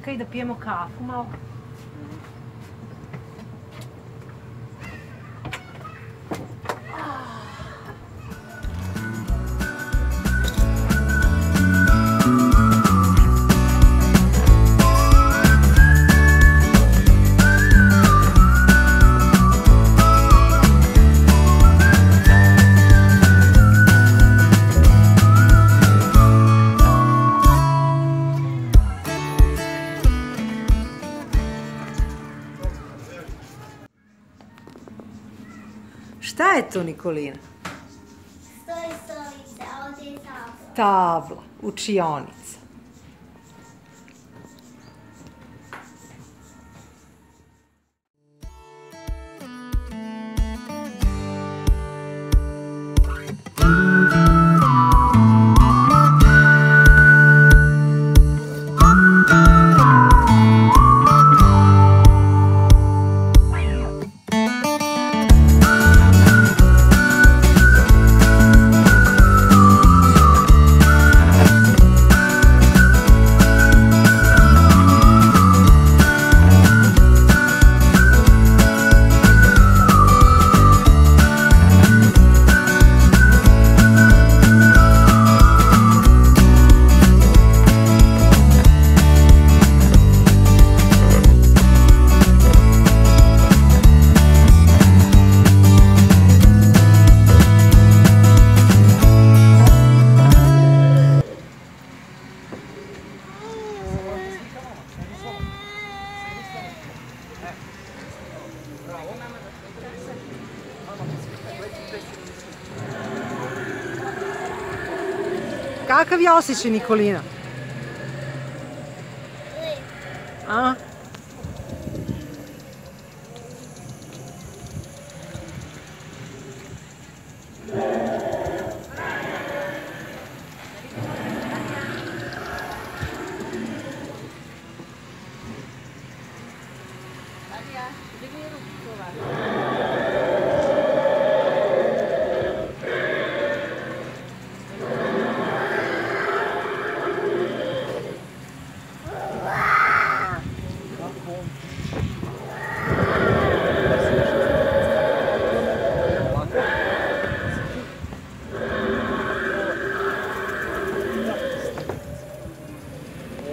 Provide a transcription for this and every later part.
Čekaj da pijemo kafu malo. Šta je to, Nikolina? Stoji stolica, a ovdje je tabla. Tabla, učionica. Kakav je osjećaj, Nikolina? Lep. A?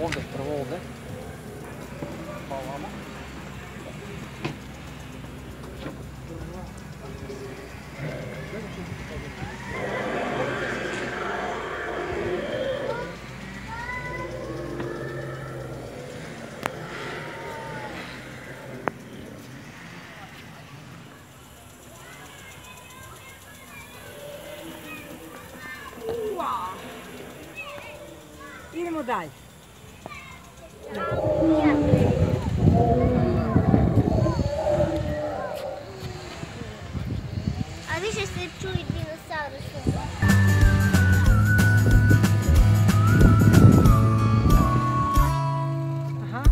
Ovdje, prvo ovdje. Pa ovamo. Idemo dalje. A više se čuje dinosaurus. Aha.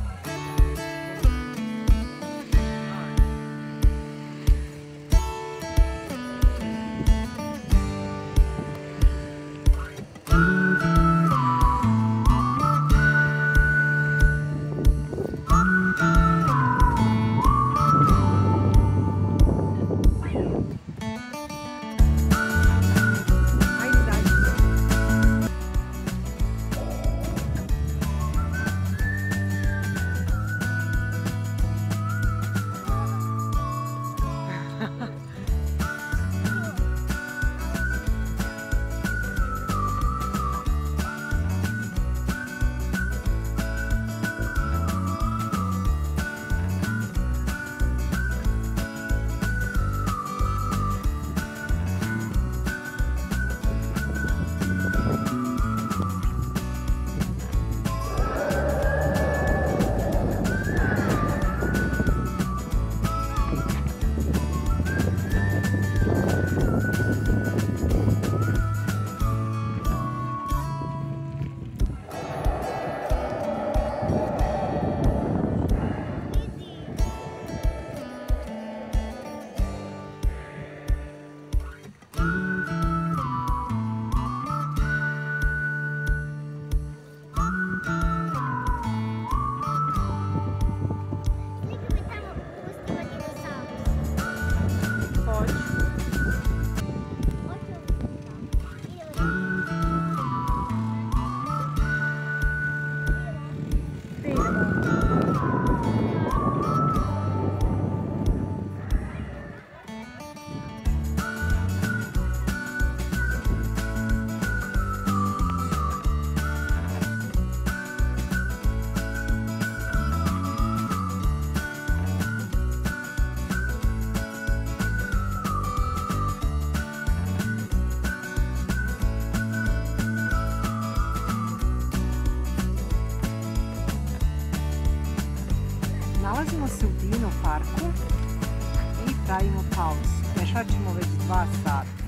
parku i pravimo pauzu. Pešačimo već 2 sata.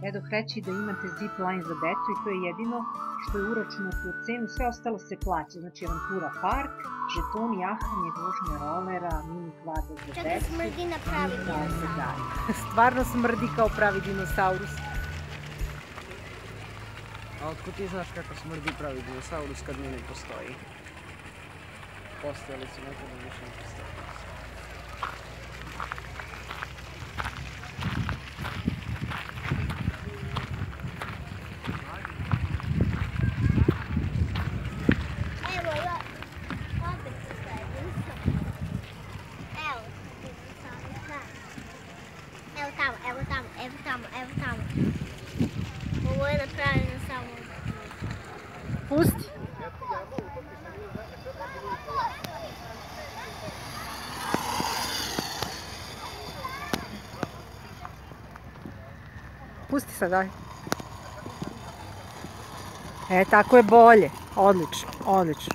Edoh reći da imate zip line za decu i to je jedino što je uračunato u cenu, sve ostalo se plaća, znači avantura park, žetoni, jahanje, vožnja rolera, mini kvadra za Čekaj, decu. smrdi na pravi dinosaurus. Stvarno smrdi kao pravi dinosaurus. A otkud ti znaš kako smrdi pravi dinosaurus kad mi ne postoji? Postojali su nekada, više ne postoji. Evo, opet postoje dinosaurus. Evo, dinosaurus, da. Evo tamo, evo tamo, evo tamo, evo tamo. Ovo je napravljeno samo od dinosaurus. Pusti. Pusti sad, daj. Tako je bolje. Odlično, odlično.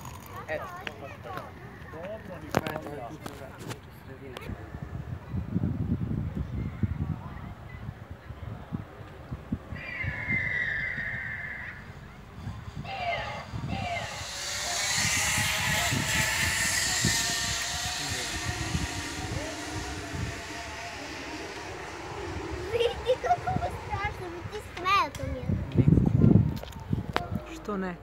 Vidi kako je strašno, mi ti smeo to mi je. Nikako. Što ne?